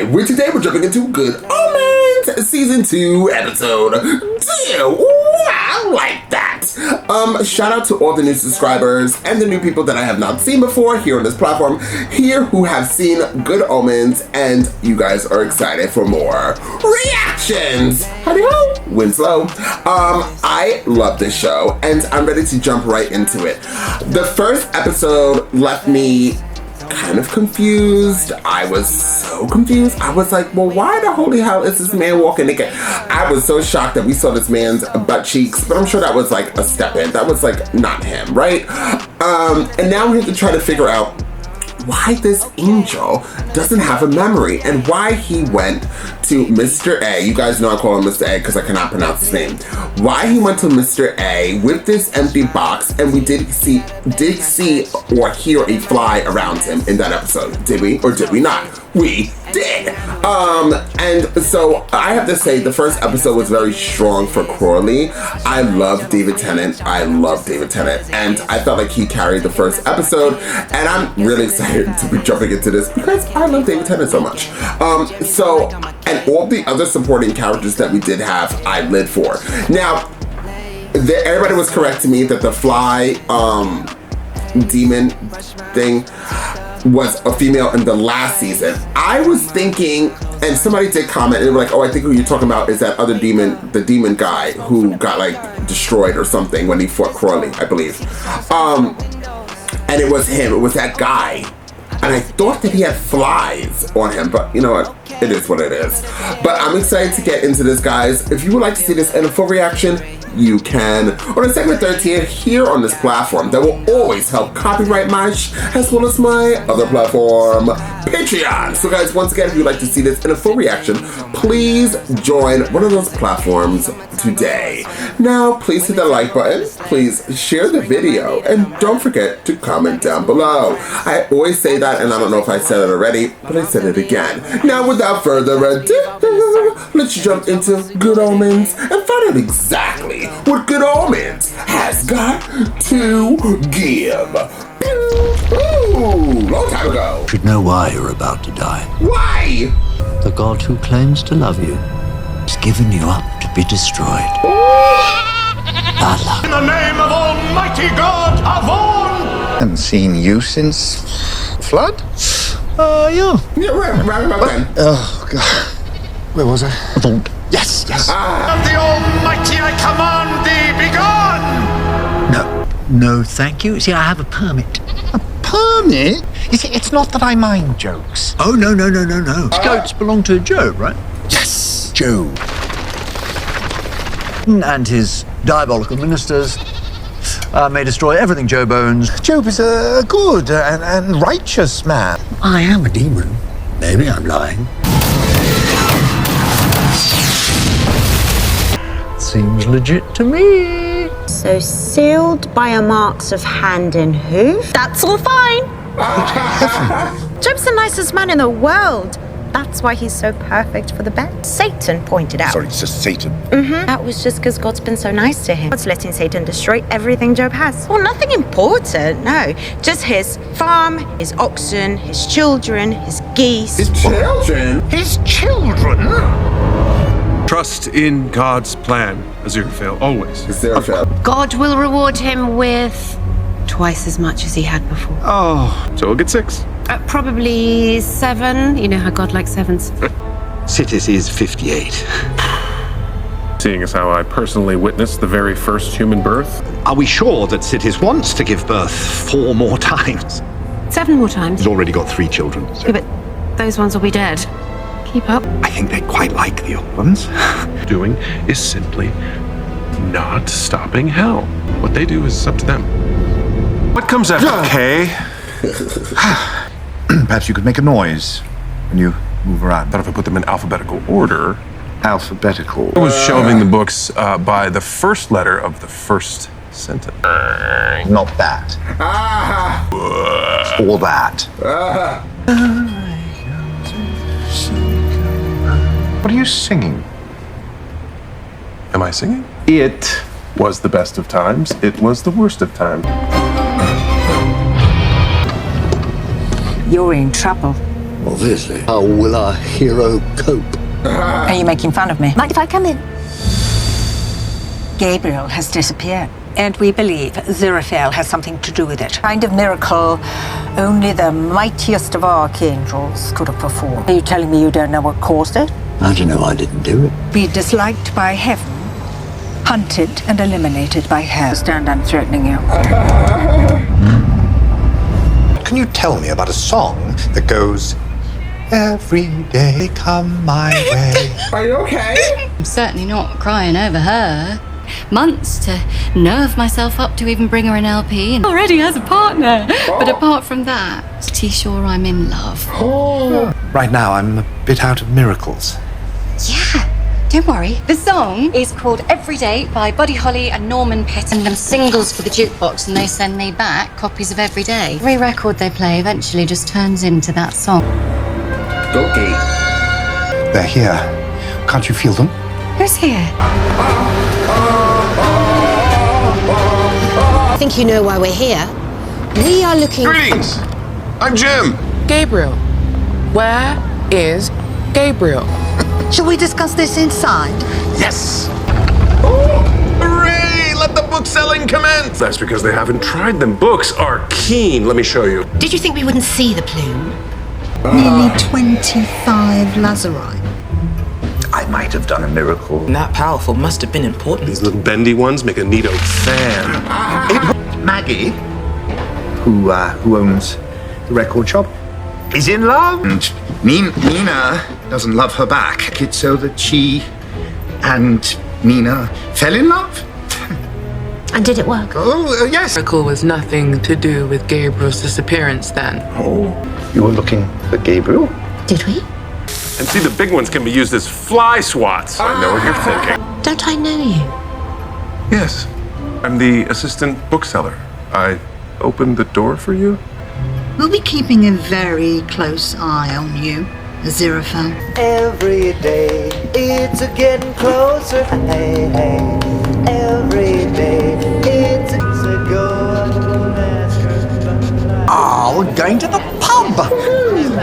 Today we're jumping into Good Omens, Season 2, Episode 2. Ooh, I like that. Shout out to all the new subscribers and the new people that I have not seen before here on this platform, here who have seen Good Omens, and you guys are excited for more reactions. Howdy ho, Winslow. I love this show, and I'm ready to jump right into it. The first episode left me kind of confused. I was so confused. I was like, well, why the holy hell is this man walking naked? I was so shocked that we saw this man's butt cheeks, but I'm sure that was like a step in. That was like not him, right? And now we have to try to figure out why this angel doesn't have a memory and why he went to Mr. A. You guys know I call him Mr. A because I cannot pronounce his name. Why he went to Mr. A with this empty box, and we did see or hear a fly around him in that episode. Did we or did we not? We did. And so I have to say the first episode was very strong for Crowley. I love David Tennant. And I felt like he carried the first episode, and I'm really excited to be jumping into this because I love David Tennant so much. And all the other supporting characters that we did have, I lived for. Now, everybody was correct to me that the fly demon thing was a female in the last season. I was thinking, and somebody did comment, and they were like, oh, I think who you're talking about is that other demon, the demon guy who got like destroyed or something when he fought Crowley, I believe. And it was him, it was that guy. And I thought that he had flies on him, but you know what? It is what it is. But I'm excited to get into this, guys. If you would like to see this in a full reaction, you can on a segment 13 here on this platform that will always help copyright my as well as my other platform, Patreon. So guys, once again, if you'd like to see this in a full reaction, please join one of those platforms today. Now, please hit the like button, please share the video, and don't forget to comment down below. I always say that, and I don't know if I said it already, but I said it again. Now, without further ado, let's jump into Good Omens and find out exactly what Good Omens has got to give. Ooh, long time ago. You should know why you're about to die. Why? The god who claims to love you has given you up to be destroyed. Bad luck. In the name of Almighty God, Avon! I haven't seen you since Flood? Yeah. Yeah, right about then. Oh, God. Where was I? Avon. Yes. Of the Almighty I command thee, begone! No, thank you. See, I have a permit. A permit? You see, it's not that I mind jokes. Oh, no. Goats belong to Job, right? Yes, Joe. And his diabolical ministers may destroy everything Job owns. Job is a good and righteous man. I am a demon. Maybe I'm lying. Seems legit to me. So sealed by a marks of hand and hoof? That's all fine. Job's the nicest man in the world. That's why he's so perfect for the bet. Satan pointed out. Sorry, it's just Satan. That was just because God's been so nice to him. God's letting Satan destroy everything Job has. Well, nothing important, no. Just his farm, his oxen, his children, his geese. His children? His children? Trust in God's plan, Aziraphale, always. Aziraphale. God will reward him with twice as much as he had before. Oh, so we'll get 6. Probably 7. You know how God likes 7s. Cities is 58. Seeing as how I personally witnessed the very first human birth. Are we sure that Cities wants to give birth 4 more times? 7 more times. He's already got 3 children. So. Yeah, but those ones will be dead. Keep up. I think they quite like the old ones. Doing is simply not stopping hell. What they do is up to them. What comes after K? Perhaps you could make a noise when you move around. But if I put them in alphabetical order. Alphabetical. I was shelving the books by the first letter of the first sentence. Not that. Or that. What are you singing? Am I singing? It was the best of times. It was the worst of times. You're in trouble. Obviously. How will our hero cope? Are you making fun of me? Mind if I come in? Gabriel has disappeared, and we believe Aziraphale has something to do with it. Kind of miracle only the mightiest of archangels could have performed. Are you telling me you don't know what caused it? How do you know I didn't do it? Be disliked by heaven, hunted and eliminated by hell. Stand, I'm threatening you. Can you tell me about a song that goes, every day come my way? Are you okay? I'm certainly not crying over her. Months to nerve myself up to even bring her an LP and already has a partner. But apart from that, pretty sure I'm in love. Right now, I'm a bit out of miracles. Yeah, don't worry. The song is called Every Day by Buddy Holly and Norman Pitt, and them singles for the jukebox, and they send me back copies of Every Day. Every record they play eventually just turns into that song. Okay. They're here. Can't you feel them? Who's here? I think you know why we're here. We are looking... Greetings! I'm Jim! Gabriel. Where is Gabriel? Shall we discuss this inside? Yes! Hooray! Let the book selling commence! That's because they haven't tried them. Books are keen. Let me show you. Did you think we wouldn't see the plume? Nearly 25 Lazarite. I might have done a miracle. That powerful must have been important. These little bendy ones make a neato fan. Maggie, who owns the record shop, is in love. And Nina doesn't love her back. It's so that she and Nina fell in love. And did it work? Oh, yes. Miracle was nothing to do with Gabriel's disappearance then. Oh, you were looking for Gabriel? Did we? And see, the big ones can be used as fly swats. I know what you're thinking. Don't I know you? Yes. I'm the assistant bookseller. I opened the door for you. We'll be keeping a very close eye on you, Aziraphale. Every day it's a getting closer. Hey, hey. Every day it's a go. Oh, we're going to the pub.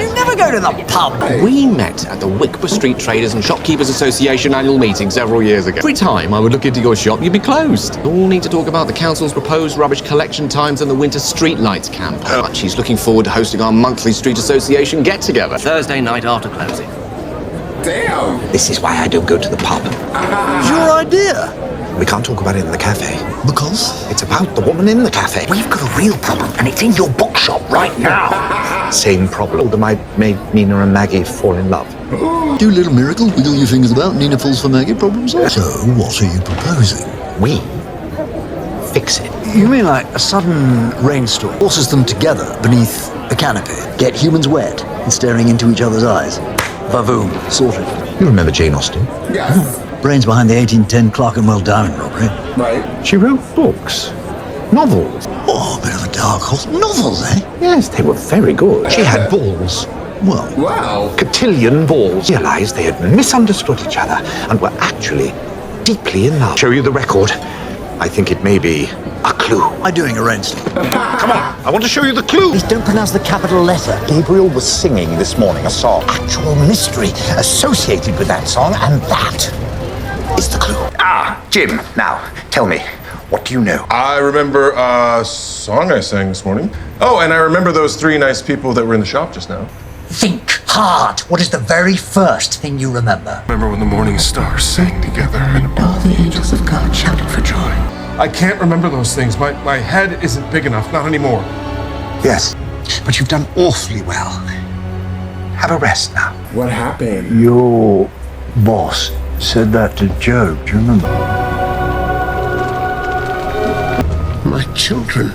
You never go to the pub. We met at the Wickper Street Traders and Shopkeepers Association annual meeting several years ago. Every time I would look into your shop, you'd be closed. All need to talk about the council's proposed rubbish collection times and the winter streetlights campaign. She's looking forward to hosting our monthly Street Association get-together Thursday night after closing. Damn. This is why I don't go to the pub. It's your idea. We can't talk about it in the cafe. Because? It's about the woman in the cafe. We've got a real problem, and it's in your bookshop right now. Same problem. I made Nina and Maggie fall in love. Do a little miracle, wiggle your fingers about, Nina falls for Maggie, problem solved. So, what are you proposing? We fix it. You mean like a sudden rainstorm forces them together beneath a canopy, get humans wet and staring into each other's eyes? Vavoom, sorted. You remember Jane Austen? Yes. Brains behind the 1810 Clerkenwell diamond robbery. Right. She wrote books, novels. Oh, a bit of a dark horse. Novels, eh? Yes, they were very good. She had balls. Well, Wow. Cotillion balls. Realized they had misunderstood each other and were actually deeply in love. Show you the record. I think it may be a clue. I'm doing a rainstorm. Come on, I want to show you the clue. Please don't pronounce the capital letter. Gabriel was singing this morning a song. Actual mystery associated with that song, and that is the clue. Ah, Jim, now, tell me, what do you know? I remember a song I sang this morning. Oh, and I remember those 3 nice people that were in the shop just now. Think hard. What is the very first thing you remember? Remember when the morning stars sang together and All the angels of God shouted for joy. I can't remember those things. My head isn't big enough, not anymore. Yes, but you've done awfully well. Have a rest now. What happened? Your boss said that to Job. Do you remember? My children.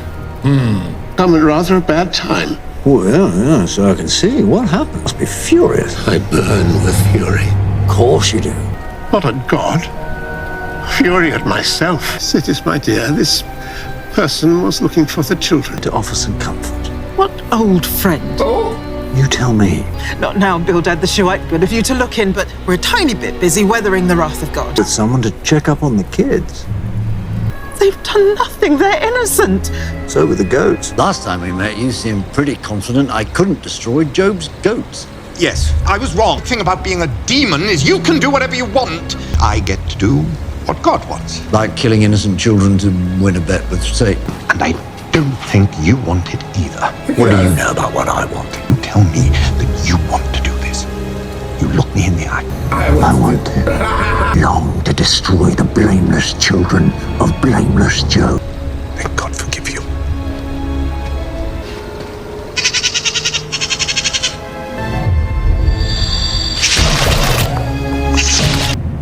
Come at rather a bad time. Oh, yeah, so I can see. What happened? Must be furious. I burn with fury. Of course you do. Not at God. Fury at myself. Cities, my dear, this person was looking for the children. To offer some comfort. What old friend? You tell me. Not now, Bildad the Shuhite. Good of you to look in, but we're a tiny bit busy weathering the wrath of God. With someone to check up on the kids. They've done nothing. They're innocent. So were the goats. Last time we met, you seemed pretty confident I couldn't destroy Job's goats. Yes, I was wrong. The thing about being a demon is you can do whatever you want. I get to do what God wants. Like killing innocent children to win a bet with Satan. And I don't think you want it either. What do you know about what I want? You tell me that you want to do this. You look me in the eye. I want to long to destroy the blameless children of blameless Job. May God forgive you.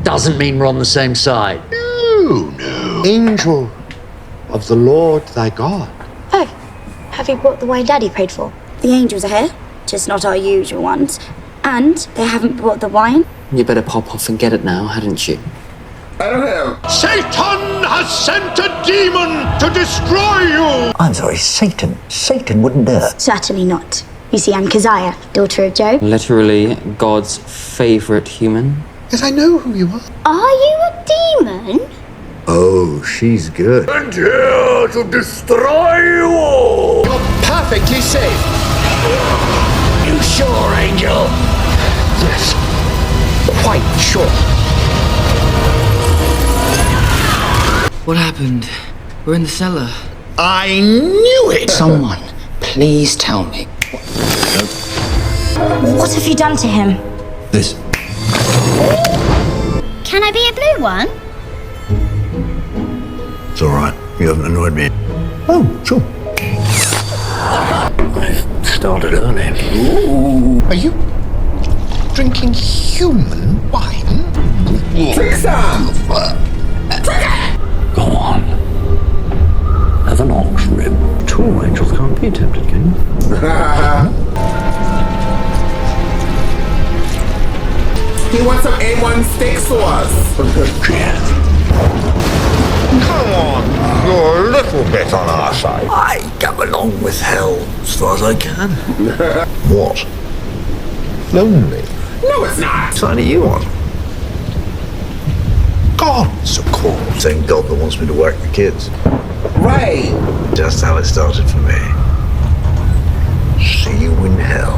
Doesn't mean we're on the same side. No. Angel of the Lord thy God. Oh, have you brought the wine Daddy prayed for? The angels are here, just not our usual ones. And they haven't brought the wine. You better pop off and get it now, hadn't you? I don't have. Satan has sent a demon to destroy you! I'm sorry, Satan. Satan wouldn't dare. Certainly not. You see, I'm Keziah, daughter of Job. Literally, God's favourite human. Yes, I know who you are. Are you a demon? Oh, she's good. And here to destroy you all! You're perfectly safe. You sure, Angel? Yes, quite sure. What happened? We're in the cellar. I knew it! Someone, please tell me. What have you done to him? This. Can I be a blue one? It's all right. You haven't annoyed me. Oh, sure. I started early. Ooh. Are you drinking human wine? Drink some! Go on. Have an ox rib. True angels can't be tempted, can you? He wants some A1 steak sauce. Cheers. Come on, you're a little bit on our side. I go along with hell as far as I can. What? Lonely. No, it's not. Sign you on. Gods, of course. Same God that wants me to work the kids. Right. Just how it started for me. See you in hell.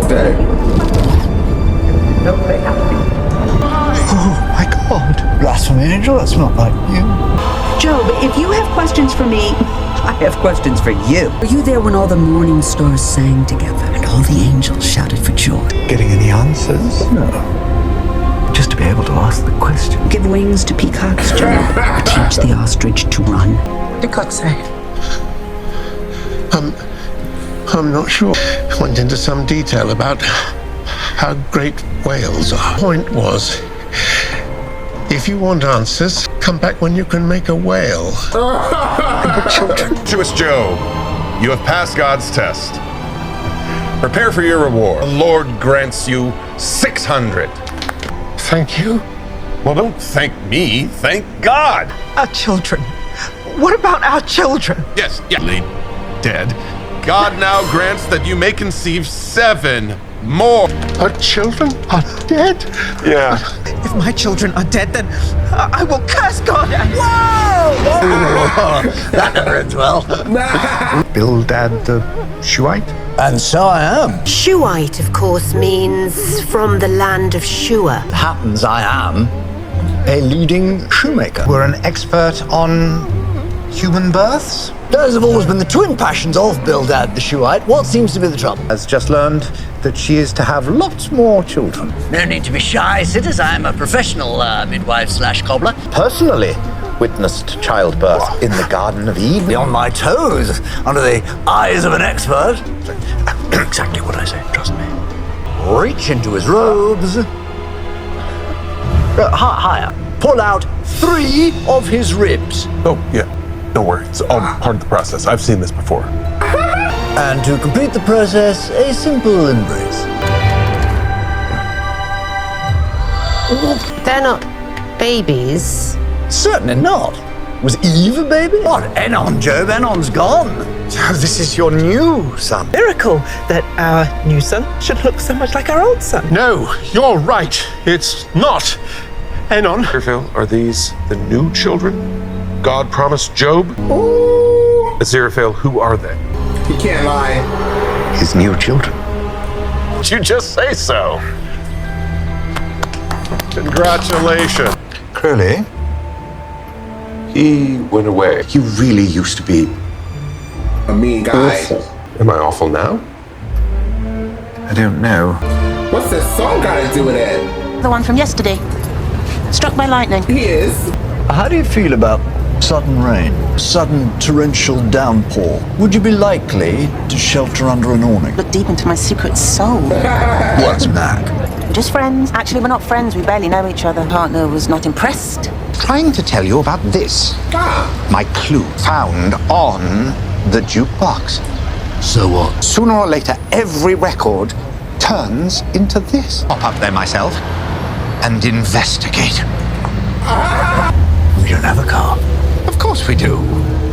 Oh my God. Blasphemy, Angel, that's not like you. Job, if you have questions for me, I have questions for you. Were you there when all the morning stars sang together and all the angels shouted for joy? Getting any answers? No. Just to be able to ask the question. Give wings to peacocks, Job. Teach the ostrich to run. What did God say? I'm not sure. Went into some detail about how great whales are. Point was, if you want answers, come back when you can make a whale. Children. Virtuous Job, you have passed God's test. Prepare for your reward. The Lord grants you 600. Thank you. Well, don't thank me, thank God. Our children. What about our children? Yes, laid dead. God now grants that you may conceive 7 more. Our children are dead? Yeah. If my children are dead, then I will curse God. Whoa! That never ends well. Bildad the Shuhite? And so I am. Shuhite, of course, means from the land of Shua. Happens I am a leading shoemaker. We're an expert on human births. Those have always been the twin passions of Bildad the Shuhite. What seems to be the trouble? Has just learned that she is to have lots more children. No need to be shy, Sitters. I am a professional midwife/cobbler. Personally witnessed childbirth in the Garden of Eden. Be on my toes, under the eyes of an expert. Exactly what I say, trust me. Reach into his robes. Higher. Pull out 3 of his ribs. Oh, yeah. Don't worry. It's all part of the process. I've seen this before. And to complete the process, a simple embrace. They're not babies. Certainly not. Was Eve a baby? What? Enon, Job? Enon's gone. So this is your new son. Miracle that our new son should look so much like our old son. No, you're right. It's not. Enon. Aziraphale, are these the new children God promised Job? Aziraphale, who are they? He can't lie. His new children. Did you just say so? Congratulations. Crowley? He went away. You really used to be A mean guy. awful. Am I awful now? I don't know. What's this song got to do with it? The one from yesterday. Struck by lightning. He is. How do you feel about sudden rain, sudden torrential downpour? Would you be likely to shelter under an awning? Look deep into my secret soul. What's Mac? Just friends. Actually, we're not friends. We barely know each other. Partner was not impressed. Trying to tell you about this. My clue found on the jukebox. So what? Sooner or later, every record turns into this. Pop up there myself and investigate. We don't have a car. Of course we do.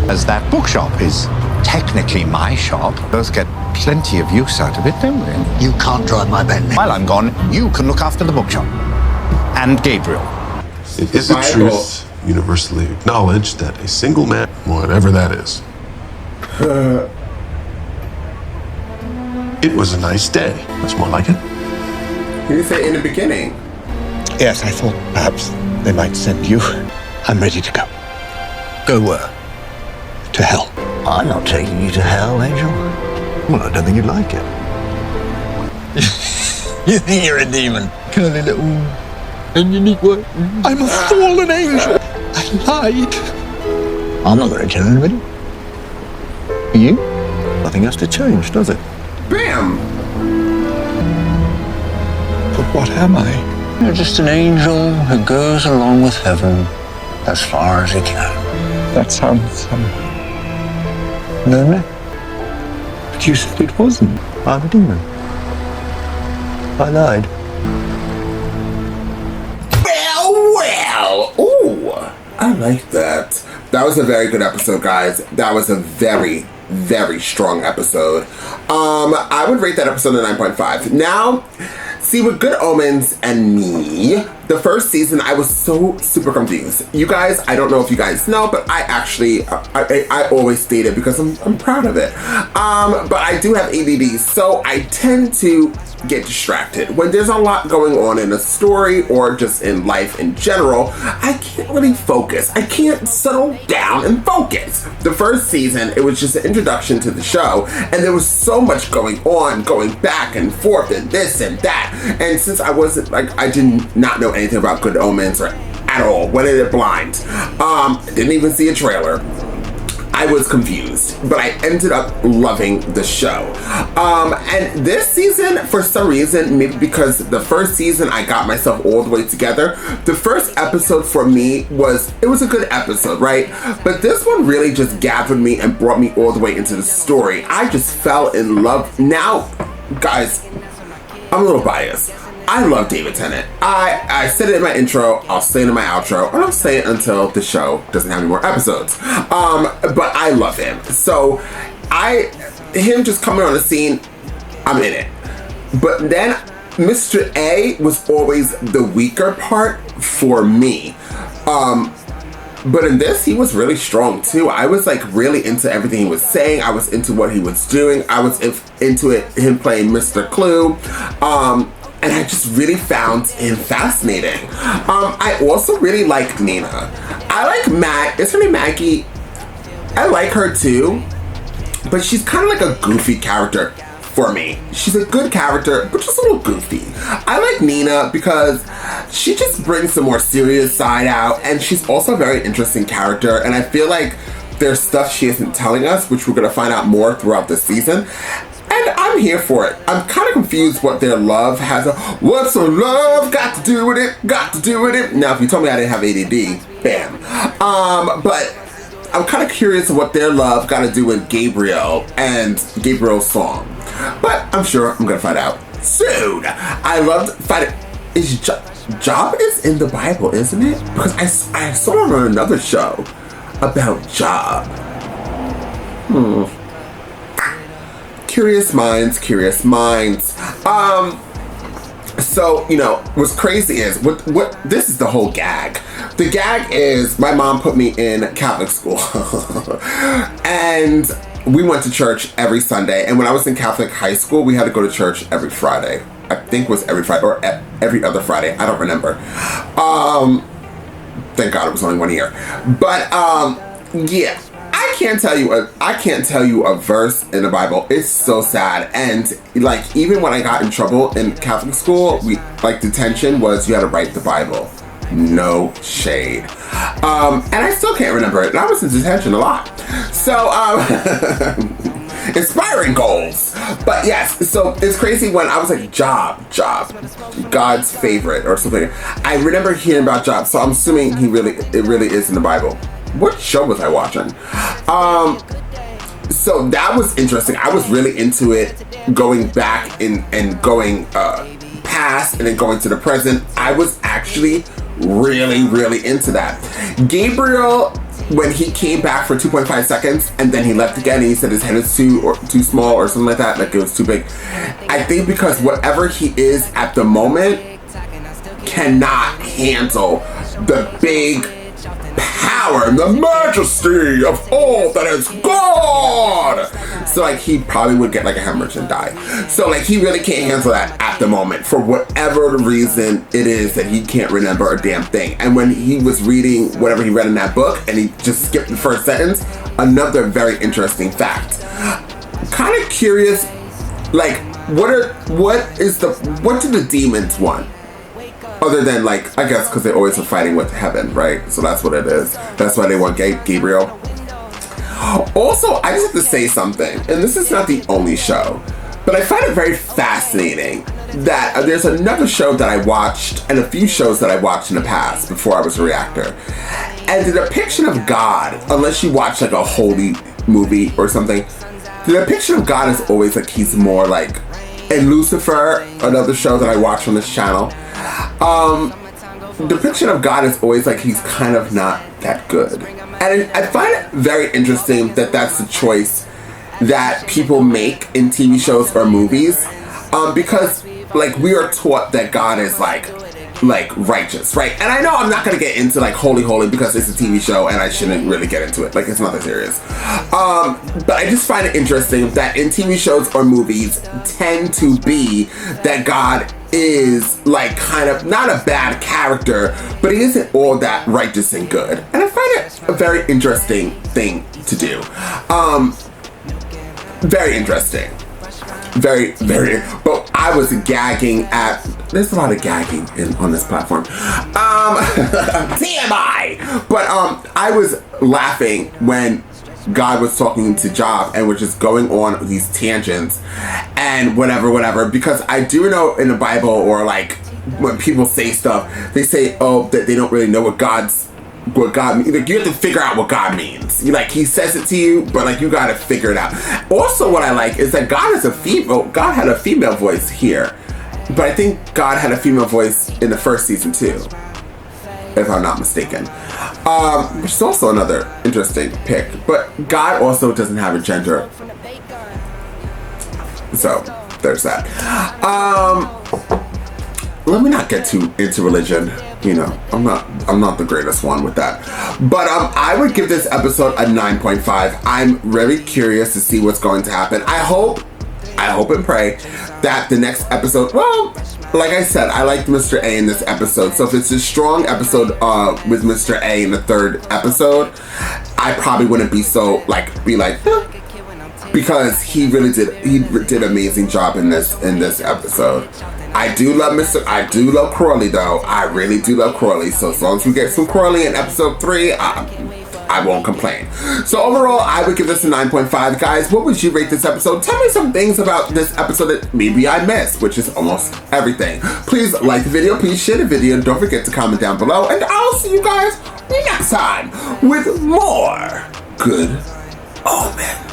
As that bookshop is technically my shop, both get plenty of use out of it, don't we? You can't drive my Bentley. While I'm gone, you can look after the bookshop. And Gabriel. It is a truth universally acknowledged that a single man, whatever that is, it was a nice day. That's more like it. You say in the beginning. Yes, I thought perhaps they might send you. I'm ready to go. Go where? To hell. I'm not taking you to hell, Angel. Well, I don't think you'd like it. You think you're a demon? Curly little and unique way. I'm a fallen angel. I lied. I'm not going to tell anybody. You? Nothing has to change, does it? Bam! But what am I? You're just an angel who goes along with heaven as far as he can. That sounds, lonely. But you said it wasn't. I'm a demon. I lied. Well. Ooh, I like that. That was a very good episode, guys. That was a very, very strong episode. I would rate that episode a 9.5. Now, see, with Good Omens and me, the first season, I was so super confused. You guys, I don't know if you guys know, but I actually, I always state it because I'm proud of it. But I do have ADD, so I tend to get distracted. When there's a lot going on in a story or just in life in general, I can't really focus. I can't settle down and focus. The first season, it was just an introduction to the show, and there was so much going on, going back and forth and this and that. And since I wasn't, like, I did not know anything about Good Omens or at all, went in it blind, didn't even see a trailer, I was confused, but I ended up loving the show. And this season, for some reason, maybe because the first season I got myself all the way together, the first episode for me was a good episode, right? But this one really just gathered me and brought me all the way into the story. I just fell in love. Now, guys, I'm a little biased. I love David Tennant. I said it in my intro, I'll say it in my outro, and I'll say it until the show doesn't have any more episodes. But I love him. So him just coming on the scene, I'm in it. But then Mr. A was always the weaker part for me. But in this, he was really strong too. I was like really into everything he was saying. I was into what he was doing. I was into him playing Mr. Clue. And I just really found him fascinating. I also really like Nina. I like is her name Maggie? I like her too, but she's kind of like a goofy character for me. She's a good character, but just a little goofy. I like Nina because she just brings the more serious side out, and she's also a very interesting character, and I feel like there's stuff she isn't telling us, which we're gonna find out more throughout the season. And I'm here for it. I'm kind of confused what their love has. What's a love got to do with it? Got to do with it? Now, if you told me I didn't have ADD, bam. But I'm kind of curious what their love got to do with Gabriel and Gabriel's song. But I'm sure I'm going to find out soon. I loved finding... Job is in the Bible, isn't it? Because I saw it on another show about Job. Curious minds. So, you know, what's crazy is, what this is the whole gag. The gag is, my mom put me in Catholic school. And we went to church every Sunday. And when I was in Catholic high school, we had to go to church every Friday. I think it was every Friday or every other Friday. I don't remember. Thank God it was only 1 year. But yeah, I can't tell you a verse in the Bible. It's so sad. And like, even when I got in trouble in Catholic school, detention was you had to write the Bible. No shade. And I still can't remember it. And I was in detention a lot. So inspiring goals. But yes, so it's crazy when I was like, Job, God's favorite or something. I remember hearing about Job, so I'm assuming it really is in the Bible. What show was I watching? So that was interesting. I was really into it, going back and going past and then going to the present. I was actually really into that. Gabriel, when he came back for 2.5 seconds and then he left again and he said his head is too small or something like that, like it was too big. I think because whatever he is at the moment cannot handle the big power and the majesty of all that is God. So like he probably would get like a hemorrhage and die. So like he really can't handle that at the moment for whatever reason it is that he can't remember a damn thing. And when he was reading whatever he read in that book and he just skipped the first sentence, another very interesting fact. Kind of curious, like what do the demons want? Other than like, I guess because they always are fighting with heaven, right? So that's what it is. That's why they want Gabriel. Also, I just have to say something, and this is not the only show, but I find it very fascinating that there's another show that I watched and a few shows that I watched in the past before I was a reactor. And the depiction of God, unless you watch like a holy movie or something, the depiction of God is always like he's more like, in Lucifer, another show that I watch on this channel, the depiction of God is always like he's kind of not that good. And I find it very interesting that that's the choice that people make in TV shows or movies, because like we are taught that God is like righteous, right? And I know I'm not gonna get into like holy because it's a TV show and I shouldn't really get into it, like it's not that serious, but I just find it interesting that in TV shows or movies tend to be that God is like kind of not a bad character, but he isn't all that righteous and good. And I find it a very interesting thing to do. Very interesting. Very, but I was gagging at, there's a lot of gagging on this platform. TMI! But I was laughing when God was talking to Job and was just going on these tangents and whatever, because I do know in the Bible, or like when people say stuff, they say, that they don't really know what God means. Like, you have to figure out what God means. He says it to you, but like you gotta figure it out. Also, what I like is that God had a female voice here, but I think God had a female voice in the first season too, if I'm not mistaken. Which is also another interesting pick. But God also doesn't have a gender, so there's that. Let me not get too into religion. I'm not the greatest one with that. But I would give this episode a 9.5. I'm very curious to see what's going to happen. I hope and pray that the next episode, well, like I said, I liked Mr. A in this episode. So if it's a strong episode with Mr. A in the third episode, I probably wouldn't be so because he did an amazing job in this episode. I do love Crowley though. I really do love Crowley. So as long as we get some Crowley in episode 3, I won't complain. So overall, I would give this a 9.5. Guys, what would you rate this episode? Tell me some things about this episode that maybe I missed, which is almost everything. Please like the video, please share the video, and don't forget to comment down below, and I'll see you guys next time with more good omens.